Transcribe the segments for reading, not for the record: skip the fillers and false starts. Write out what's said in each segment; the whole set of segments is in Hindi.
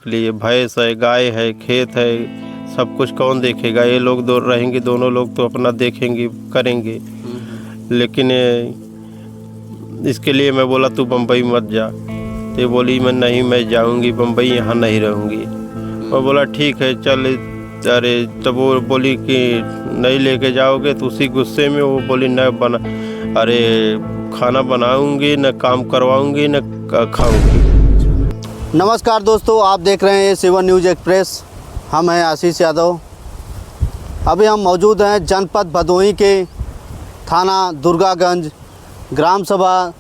लिए भैंस है, गाय है, खेत है, सब कुछ कौन देखेगा। ये लोग दो रहेंगे, दोनों लोग तो अपना देखेंगे करेंगे। लेकिन इसके लिए मैं बोला तू बम्बई मत जा। तो ये बोली मैं नहीं, मैं जाऊंगी बम्बई, यहाँ नहीं रहूँगी। मैं बोला ठीक है चल। अरे तब वो बोली कि नहीं लेके जाओगे। तो उसी गुस्से में वो बोली न बना, अरे खाना बनाऊंगी न काम करवाऊंगी न खाऊंगी। नमस्कार दोस्तों, आप देख रहे हैं सेवन न्यूज़ एक्सप्रेस। हम हैं आशीष यादव। अभी हम मौजूद हैं जनपद भदोही के थाना दुर्गागंज ग्राम सभा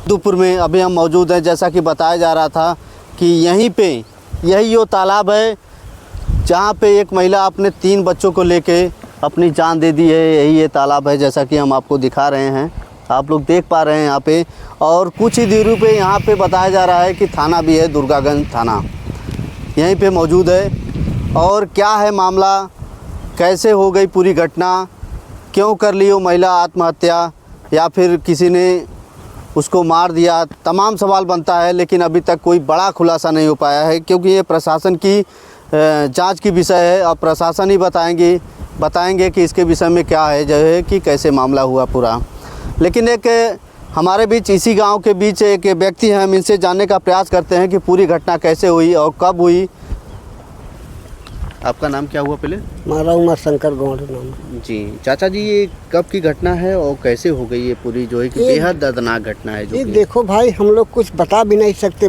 दुपुर में। अभी हम मौजूद हैं, जैसा कि बताया जा रहा था कि यही वो तालाब है जहाँ पे एक महिला अपने 3 बच्चों को लेके अपनी जान दे दी है। यही ये तालाब है, जैसा कि हम आपको दिखा रहे हैं, आप लोग देख पा रहे हैं यहाँ पे। और कुछ ही दूरी पे यहाँ पे बताया जा रहा है कि थाना भी है, दुर्गागंज थाना यहीं पे मौजूद है। और क्या है मामला, कैसे हो गई पूरी घटना, क्यों कर ली वो महिला आत्महत्या, या फिर किसी ने उसको मार दिया, तमाम सवाल बनता है। लेकिन अभी तक कोई बड़ा खुलासा नहीं हो पाया है, क्योंकि ये प्रशासन की जांच की विषय है। और प्रशासन ही बताएंगे कि इसके विषय में क्या है, जो है कि कैसे मामला हुआ पूरा। लेकिन एक हमारे बीच, इसी गांव के बीच एक व्यक्ति हैं, हम इनसे जानने का प्रयास करते हैं कि पूरी घटना कैसे हुई और कब हुई। आपका नाम क्या हुआ पहले? हमारा उमर शंकर गौड़ नाम। जी चाचा जी, ये कब की घटना है और कैसे हो गई ये पूरी, जो है कि बेहद दर्दनाक घटना है? ये देखो भाई, हम लोग कुछ बता भी नहीं सकते।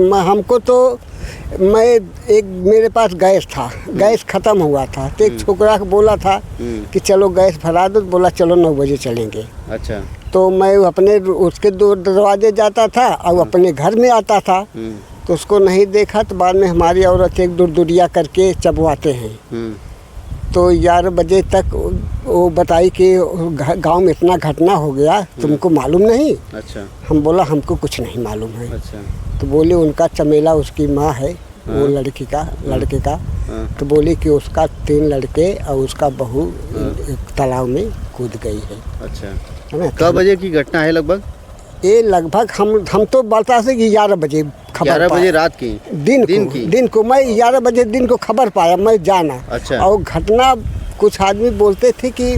मेरे पास गैस था, गैस ख़त्म हुआ था। तो एक छोकरा को बोला था कि चलो गैस भरा दो। बोला चलो 9 बजे चलेंगे। अच्छा। तो मैं अपने उसके दरवाजे जाता था और अपने घर में आता था। तो उसको नहीं देखा। तो बाद में हमारी औरत एक दुरिया करके चबवाते हैं। तो 11 बजे तक वो बताई कि गांव में इतना घटना हो गया, तुमको मालूम नहीं? अच्छा। हम बोला हमको कुछ नहीं मालूम है। अच्छा। तो बोले उनका चमेला उसकी माँ है, वो लड़के का। तो बोली कि उसका 3 लड़के और उसका बहू तालाब में कूद गई है। अच्छा। है ना? कब बजे की घटना है लगभग? ये लगभग हम तो बता से कि 11 बजे खबर 11 बजे रात की? दिन को मैं 11 बजे दिन को खबर पाया, मैं जाना। अच्छा। और घटना कुछ आदमी बोलते थे कि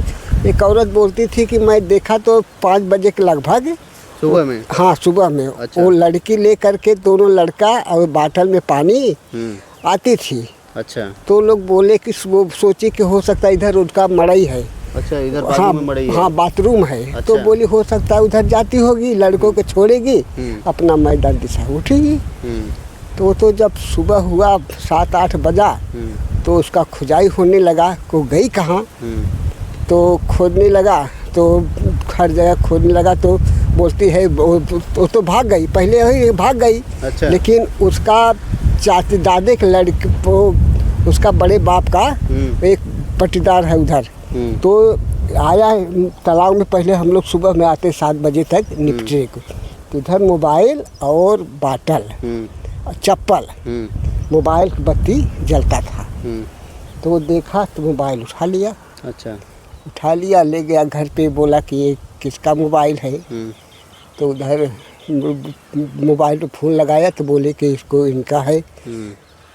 एक औरत बोलती थी कि मैं देखा तो 5 बजे के लगभग सुबह में। हाँ, सुबह में। अच्छा। वो लड़की ले करके दोनों लड़का और बाटल में पानी आती थी। अच्छा। तो लोग बोले कि वो सोची कि हो सकता है इधर उनका मड़ई है। अच्छा, इधर बाथरूम में मड़ई है? हाँ, बाथरूम है। अच्छा। तो बोली हो सकता है उधर जाती होगी, लड़कों को छोड़ेगी, अपना मैदान दिशा उठेगी। तो जब सुबह हुआ 7-8 बजा, तो उसका खुदाई होने लगा। को गई कहाँ? तो खोदने लगा, तो हर जगह खोदने लगा। तो बोलती है वो तो भाग गई, पहले ही भाग गई। अच्छा। लेकिन उसका चाचे दादे के लड़के, उसका बड़े बाप का एक पट्टीदार है उधर। तो आया तालाब में। पहले हम लोग सुबह में आते 7 बजे तक निपटने को। तो इधर मोबाइल और बाटल, चप्पल, मोबाइल की बत्ती जलता था। तो वो देखा तो मोबाइल उठा लिया। अच्छा। उठा लिया, ले गया घर पे। बोला कि ये किसका मोबाइल है? तो उधर मोबाइल पे फ़ोन लगाया तो बोले कि इसको इनका है।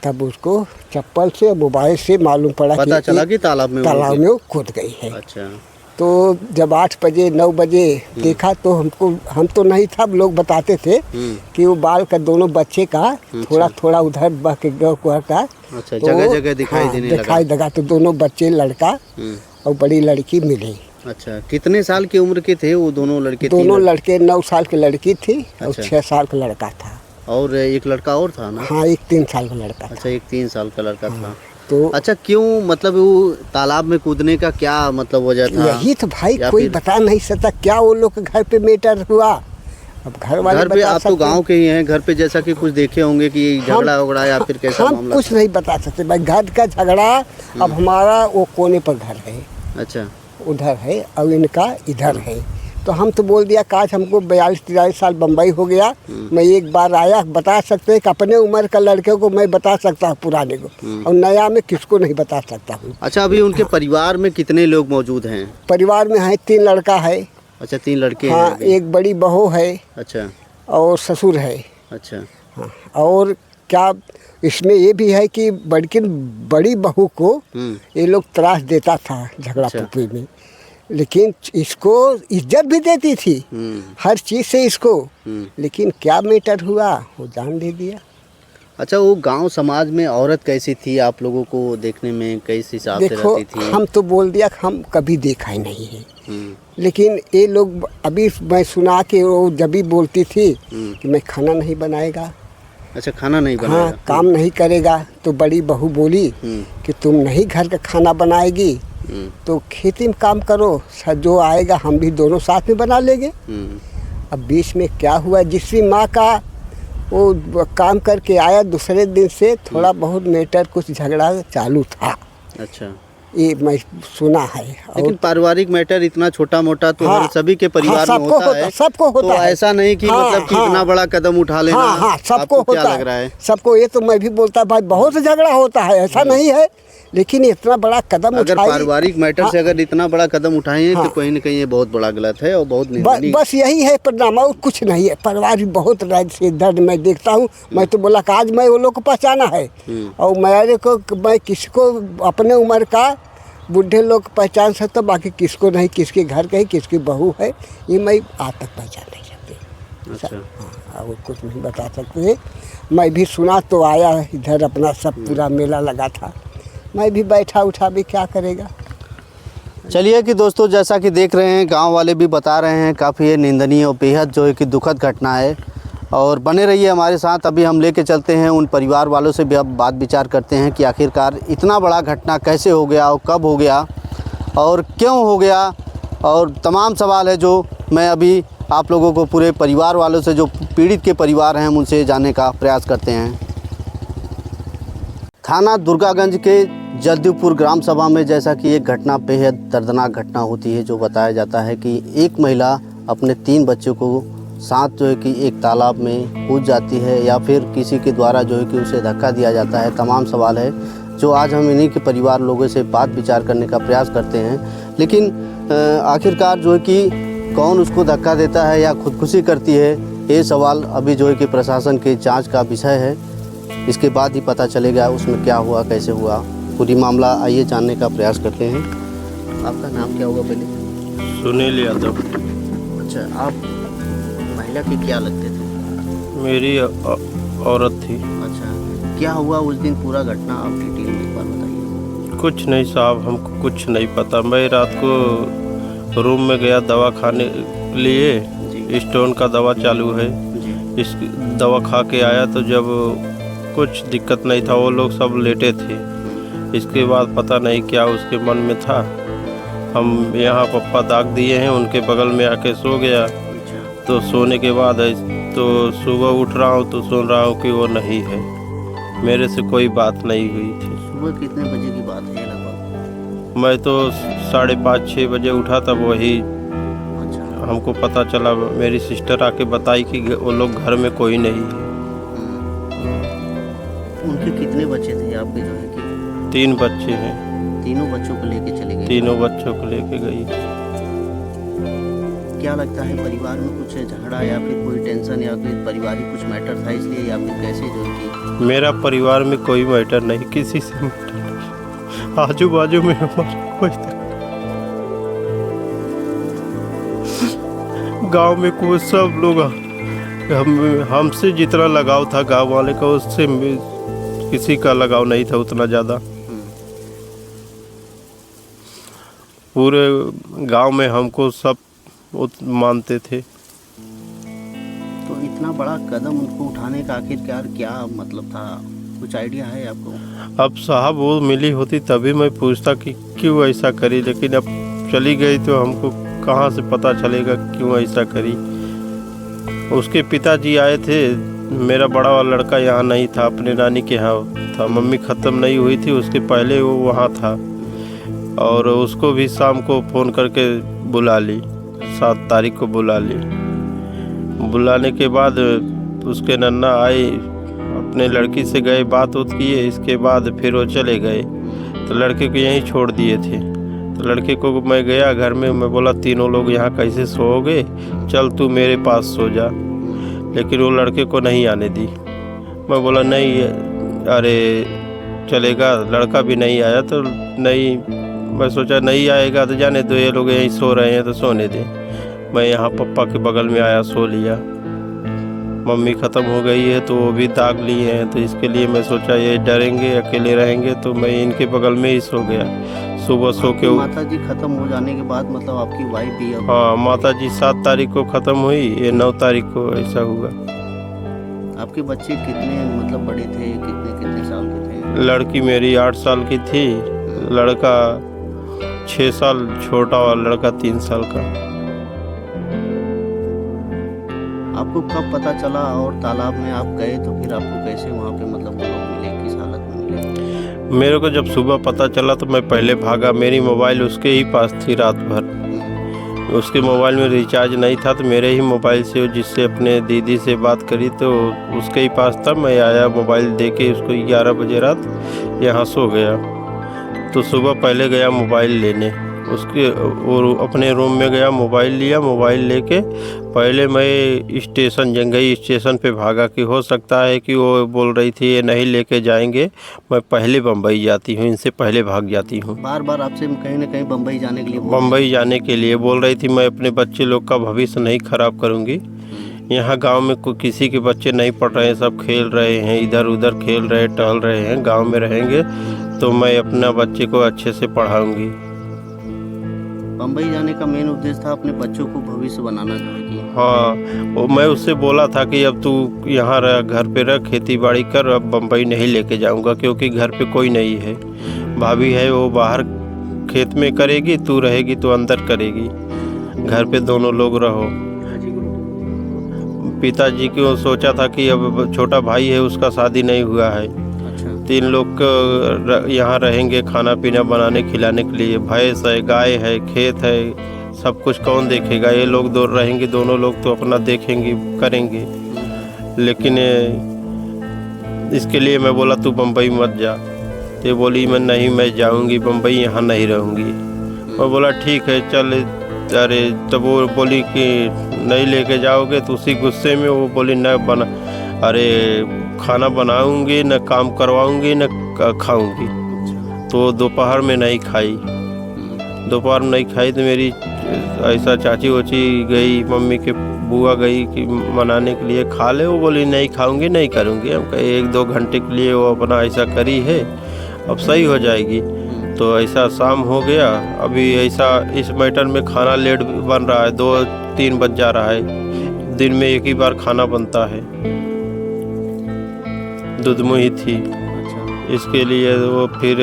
तब उसको चप्पल से, मोबाइल से मालूम पता चला कि तालाब में वो कूद गई है। अच्छा। तो जब 8 बजे 9 बजे देखा तो हम तो नहीं था, लोग बताते थे कि वो बाल का दोनों बच्चे का थोड़ा उधर बह के का। अच्छा, जगह दिखाई लगा। तो दोनों बच्चे, लड़का और बड़ी लड़की मिली। अच्छा। कितने साल की उम्र के थे वो दोनों लड़के? दोनों लड़के, 9 साल की लड़की थी और 6 साल का लड़का था। और एक लड़का और था ना? हाँ, एक 3 साल का लड़का। अच्छा, एक 3 साल का लड़का था। तो अच्छा, क्यों, मतलब वो तालाब में कूदने का क्या मतलब वजह था? यही तो भाई कोई बता नहीं सकता क्या वो लोग के घर पे मैटर हुआ। अब घर पे आप तो गांव के ही हैं, घर पे जैसा कि कुछ देखे होंगे कि झगड़ा वगड़ा या फिर कैसा मामला? हम कुछ नहीं बता सकते भाई, घर का झगड़ा। अब हमारा वो कोने पर घर है। अच्छा। उधर है और इनका इधर है। तो हम तो बोल दिया, काश हमको 42-43 साल बम्बई हो गया, मैं एक बार आया। बता सकते हैं कि अपने उम्र का लड़के को मैं बता सकता हूँ, पुराने को, और नया में किसको नहीं बता सकता हूँ। अच्छा, अभी उनके परिवार में कितने लोग मौजूद हैं? परिवार में है 3 लड़का है। अच्छा, 3 लड़के हाँ, हैं। एक बड़ी बहू है। अच्छा। और ससुर है। अच्छा। हाँ, और क्या इसमें ये भी है कि बड़ी बहू को ये लोग त्रास देता था झगड़ा पुपी में, लेकिन इसको इज्जत भी देती थी हर चीज़ से इसको, लेकिन क्या मैटर हुआ वो जान दे दिया। अच्छा, वो गांव समाज में औरत कैसी थी, आप लोगों को देखने में किस हिसाब से देखो, रहती थी? हम तो बोल दिया कि हम कभी देखा ही नहीं है, लेकिन ये लोग अभी मैं सुना कि वो जब भी बोलती थी कि मैं खाना नहीं बनाएगा। अच्छा, खाना नहीं बनाएगा? हाँ, काम नहीं करेगा। तो बड़ी बहू बोली कि तुम नहीं घर का खाना बनाएगी तो खेती में काम करो, जो आएगा हम भी दोनों साथ में बना लेंगे। अब बीच में क्या हुआ, जिसकी माँ का वो काम करके आया दूसरे दिन से थोड़ा बहुत मैटर कुछ झगड़ा चालू था। अच्छा, ये मैं सुना है। लेकिन पारिवारिक मैटर इतना छोटा मोटा तो हाँ, हर सभी के परिवार हाँ, में होता है, सबको होता तो है। ऐसा नहीं कि हाँ, मतलब कि हाँ, इतना बड़ा कदम उठा लेना। हाँ, हाँ, सबको आपको क्या होता लग रहा है? सबको, ये तो मैं भी बोलता भाई बहुत झगड़ा होता है, ऐसा नहीं है, लेकिन इतना बड़ा कदम अगर उठाई। पारिवारिक मैटर से अगर इतना बड़ा कदम उठाए तो कहीं न कहीं ये बहुत बड़ा गलत है और बहुत निंदनीय। बस यही है परिणाम, और कुछ नहीं है। परिवार भी बहुत रात से दर्द मैं देखता हूँ। मैं तो बोला कि आज मैं वो लोग को पहचाना है, और मैं किसी को अपने उम्र का बूढ़े लोग पहचान सकता, बाकी किसको नहीं, किसके घर का है, किसकी बहू है, ये मैं आज तक पहचान नहीं सकते। अच्छा, हाँ, और कुछ नहीं बता सकते। मैं भी सुना तो आया इधर, अपना सब पूरा मेला लगा था, मैं भी बैठा उठा भी क्या करेगा। चलिए कि दोस्तों, जैसा कि देख रहे हैं गांव वाले भी बता रहे हैं, काफ़ी ये निंदनीय और बेहद जो है कि दुखद घटना है, और बने रहिए हमारे साथ। अभी हम लेके चलते हैं उन परिवार वालों से भी, अब बात विचार करते हैं कि आखिरकार इतना बड़ा घटना कैसे हो गया और कब हो गया और क्यों हो गया, और तमाम सवाल है जो मैं अभी आप लोगों को पूरे परिवार वालों से, जो पीड़ित के परिवार हैं, उनसे जानने का प्रयास करते हैं। थाना दुर्गागंज के जल्दीपुर ग्राम सभा में जैसा कि एक घटना बेहद दर्दनाक घटना होती है, जो बताया जाता है कि एक महिला अपने 3 बच्चों को साथ जो है कि एक तालाब में कूद जाती है, या फिर किसी के द्वारा जो है कि उसे धक्का दिया जाता है। तमाम सवाल है जो आज हम इन्हीं के परिवार लोगों से बात विचार करने का प्रयास करते हैं। लेकिन आखिरकार जो है कि कौन उसको धक्का देता है या खुदकुशी करती है, ये सवाल अभी जो है कि प्रशासन के जाँच का विषय है। इसके बाद ही पता चलेगा उसमें क्या हुआ, कैसे हुआ, पूरी मामला आइए जानने का प्रयास करते हैं। आपका नाम क्या होगा पहले? सुनील यादव। अच्छा, आप महिला के क्या लगते थे? मेरी औरत थी। अच्छा, क्या हुआ उस दिन, पूरा घटना आप डिटेल में एक बार बताइए। कुछ नहीं साहब, हमको कुछ नहीं पता। मैं रात को रूम में गया दवा खाने के लिए, स्टोन का दवा चालू है, इस दवा खा के आया तो जब कुछ दिक्कत नहीं था, वो लोग सब लेटे थे। इसके बाद पता नहीं क्या उसके मन में था, हम यहाँ पप्पा दाग दिए हैं, उनके बगल में आके सो गया। तो सोने के बाद तो सुबह उठ रहा हूँ तो सुन रहा हूँ कि वो नहीं है, मेरे से कोई बात नहीं हुई थी। सुबह कितने बजे की बात है लगभग? मैं तो 5:30-6 बजे उठा, तब वही अच्छा, हमको पता चला, मेरी सिस्टर आके बताई कि वो लोग घर में कोई नहीं है। उनके कितने बच्चे थे आपके जो है कि? 3 बच्चे हैं। तीनों बच्चों को लेके चले गए? तीनों बच्चों को लेके गई। क्या लगता है परिवार में कुछ झगड़ा या फिर कोई टेंशन या फिर पारिवारिक कुछ मैटर था इसलिए, या फिर कैसे जो है कि? मेरा परिवार में कोई मैटर नहीं, किसी से मैटर नहीं, आजू बाजू में हमारा कोई गांव में कोई सब लोग हमसे जितना लगाव था गांव वाले का, उससे किसी का लगाव नहीं था उतना ज़्यादा। पूरे गांव में हमको सब मानते थे। तो इतना बड़ा कदम उनको उठाने का आखिरकार क्या मतलब था, कुछ आइडिया है आपको? अब साहब वो मिली होती तभी मैं पूछता कि क्यों ऐसा करी, लेकिन अब चली गई तो हमको कहाँ से पता चलेगा क्यों ऐसा करी। उसके पिताजी आए थे, मेरा बड़ा वाला लड़का यहाँ नहीं था, अपने नानी के यहाँ था, मम्मी ख़त्म नहीं हुई थी उसके पहले वो वहाँ था, और उसको भी शाम को फ़ोन करके बुला ली, 7 तारीख को बुला ली। बुलाने के बाद उसके नन्ना आए, अपने लड़की से गए, बात उत किए, इसके बाद फिर वो चले गए। तो लड़के को यहीं छोड़ दिए थे। तो लड़के को मैं गया घर में, मैं बोला तीनों लोग यहाँ कैसे सोओगे, चल तू मेरे पास सो जा। लेकिन वो लड़के को नहीं आने दी, मैं बोला नहीं, अरे चलेगा, लड़का भी नहीं आया तो नहीं, मैं सोचा नहीं आएगा तो जाने दो, ये लोग यहीं सो रहे हैं तो सोने दें। मैं यहाँ पापा के बगल में आया, सो लिया। मम्मी ख़त्म हो गई है तो वो भी दाग लिए हैं, तो इसके लिए मैं सोचा ये डरेंगे, अकेले रहेंगे, तो मैं इनके बगल में ही सो गया। सुबह सो के माता जी खत्म हो जाने के बाद मतलब आपकी वाइफ भी अब हाँ, माता जी 7 तारीख को ख़त्म हुई, ये 9 तारीख को ऐसा हुआ। आपके बच्चे कितने मतलब बड़े थे, कितने कितने साल के थे? लड़की मेरी 8 साल की थी, लड़का 6 साल, छोटा वाला लड़का 3 साल का। आपको कब पता चला और तालाब में आप गए तो फिर आपको कैसे वहाँ पे मतलब वो लोग मिले, किस हालत में मिले? मेरे को जब सुबह पता चला तो मैं पहले भागा, मेरी मोबाइल उसके ही पास थी रात भर। उसके मोबाइल में रिचार्ज नहीं था तो मेरे ही मोबाइल से, जिससे अपने दीदी से बात करी तो उसके ही पास था। मैं आया, मोबाइल दे के उसको 11 बजे रात यहाँ सो गया। तो सुबह पहले गया मोबाइल लेने उसके, और अपने रूम में गया, मोबाइल लिया। मोबाइल लेके पहले मैं स्टेशन जंगई स्टेशन पे भागा कि हो सकता है कि वो बोल रही थी ये नहीं लेके जाएंगे, मैं पहले बम्बई जाती हूँ, इनसे पहले भाग जाती हूँ। बार बार आपसे कहीं ना कहीं बम्बई जाने के लिए बम्बई जाने के लिए बोल रही थी। मैं अपने बच्चे लोग का भविष्य नहीं ख़राब करूँगी। यहाँ गांव में कोई किसी के बच्चे नहीं पढ़ रहे हैं, सब खेल रहे हैं, इधर उधर खेल रहे, टहल रहे हैं। गांव में रहेंगे तो मैं अपना बच्चे को अच्छे से पढ़ाऊँगी। बम्बई जाने का मेन उद्देश्य था अपने बच्चों को भविष्य बनाना जो है कि हाँ, वो मैं उससे बोला था कि अब तू यहाँ रह, घर पे रह, खेती बाड़ी कर, अब बम्बई नहीं लेके जाऊँगा क्योंकि घर पे कोई नहीं है। भाभी है वो बाहर खेत में करेगी, तू रहेगी तो अंदर करेगी, घर पे दोनों लोग रहो। पिताजी को सोचा था कि अब छोटा भाई है उसका शादी नहीं हुआ है, 3 लोग यहाँ रहेंगे, खाना पीना बनाने खिलाने के लिए। भैंस है, गाय है, खेत है, सब कुछ कौन देखेगा? ये लोग दो रहेंगे, दोनों लोग तो अपना देखेंगे, करेंगे। लेकिन इसके लिए मैं बोला तू बम्बई मत जा। तो बोली मैं नहीं, मैं जाऊंगी बम्बई, यहाँ नहीं रहूँगी। मैं बोला ठीक है चल। अरे तब वो बोली कि नहीं लेके जाओगे, तो उसी गुस्से में वो बोली न बना, अरे खाना बनाऊंगी, न काम करवाऊंगी, न खाऊंगी। तो दोपहर में नहीं खाई, दोपहर में नहीं खाई तो मेरी ऐसा चाची वाची गई, मम्मी के बुआ गई कि मनाने के लिए खा ले। वो बोली नहीं खाऊंगी, नहीं करूंगी। हम कहे 1-2 घंटे के लिए वो अपना ऐसा करी है, अब सही हो जाएगी। तो ऐसा शाम हो गया, अभी ऐसा इस मैटर में खाना लेट बन रहा है, 2-3 बज जा रहा है। दिन में एक ही बार खाना बनता है, दूध मुही थी। इसके लिए वो फिर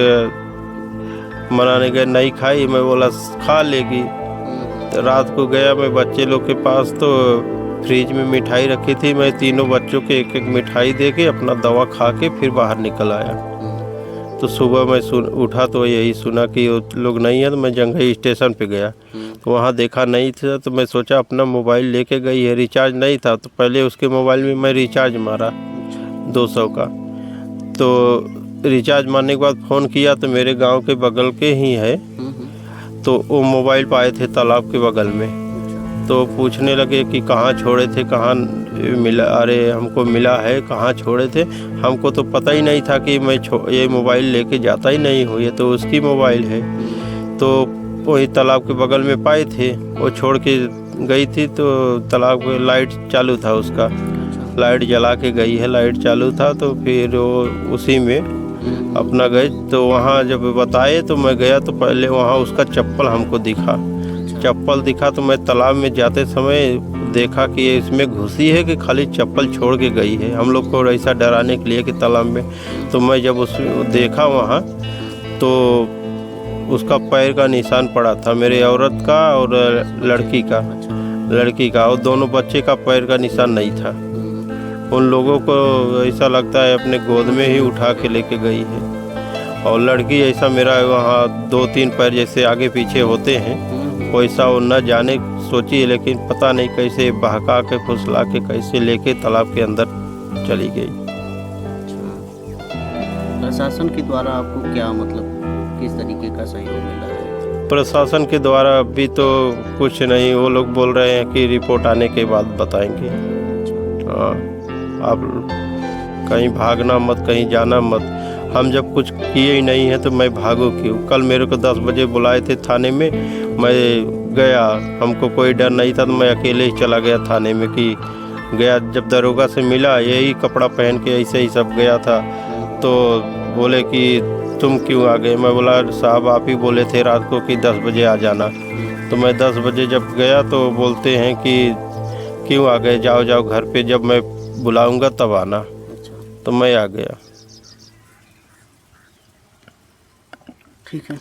मनाने गए, नहीं खाई। मैं बोला खा लेगी। तो रात को गया मैं बच्चे लोग के पास, तो फ्रिज में मिठाई रखी थी। मैं तीनों बच्चों के एक एक मिठाई दे के अपना दवा खा के फिर बाहर निकल आया। तो सुबह मैं उठा तो यही सुना कि वो लोग नहीं है। तो मैं जंघई स्टेशन पे गया तो वहाँ देखा नहीं था। तो मैं सोचा अपना मोबाइल लेके गई है, रिचार्ज नहीं था। तो पहले उसके मोबाइल में मैं रिचार्ज मारा 200 का। तो रिचार्ज मारने के बाद फ़ोन किया तो मेरे गांव के बगल के ही है, तो वो मोबाइल पाए थे तालाब के बगल में। तो पूछने लगे कि कहाँ छोड़े थे, कहाँ मिला। अरे हमको मिला है, कहाँ छोड़े थे। हमको तो पता ही नहीं था कि मैं ये मोबाइल लेके जाता ही नहीं हूँ, ये तो उसकी मोबाइल है। तो वही तालाब के बगल में पाए थे, वो छोड़ के गई थी। तो तालाब में लाइट चालू था, उसका लाइट जला के गई है, लाइट चालू था। तो फिर वो उसी में अपना गए। तो वहाँ जब बताए तो मैं गया तो पहले वहाँ उसका चप्पल हमको दिखा। चप्पल दिखा तो मैं तालाब में जाते समय देखा कि ये इसमें घुसी है कि खाली चप्पल छोड़ के गई है, हम लोग को ऐसा डराने के लिए कि तालाब में। तो मैं जब उसमें देखा वहाँ तो उसका पैर का निशान पड़ा था, मेरे औरत का और लड़की का, और दोनों बच्चे का पैर का निशान नहीं था। उन लोगों को ऐसा लगता है अपने गोद में ही उठा के लेके गई है। और लड़की ऐसा मेरा वहाँ 2-3 पैर जैसे आगे पीछे होते हैं वैसा वो न जाने सोची है, लेकिन पता नहीं कैसे बहका के फुसला के कैसे लेके तालाब के अंदर चली गई। प्रशासन के द्वारा आपको क्या मतलब किस तरीके का सहयोग मिला है? प्रशासन के द्वारा अभी तो कुछ नहीं, वो लोग बोल रहे हैं कि रिपोर्ट आने के बाद बताएंगे। हाँ, आप कहीं भागना मत, कहीं जाना मत। हम जब कुछ किए ही नहीं है तो मैं भागूँ क्यों? कल मेरे को 10 बजे बुलाए थे थाने में, मैं गया, हमको कोई डर नहीं था तो मैं अकेले ही चला गया थाने में। कि गया जब दरोगा से मिला, यही कपड़ा पहन के ऐसे ही सब गया था, तो बोले कि तुम क्यों आ गए? मैं बोला साहब आप ही बोले थे रात को कि 10 बजे आ जाना। तो मैं 10 बजे जब गया तो बोलते हैं कि क्यों आ गए, जाओ जाओ घर पे, जब मैं बुलाऊंगा तब आना। तो मैं आ गया। ठीक है।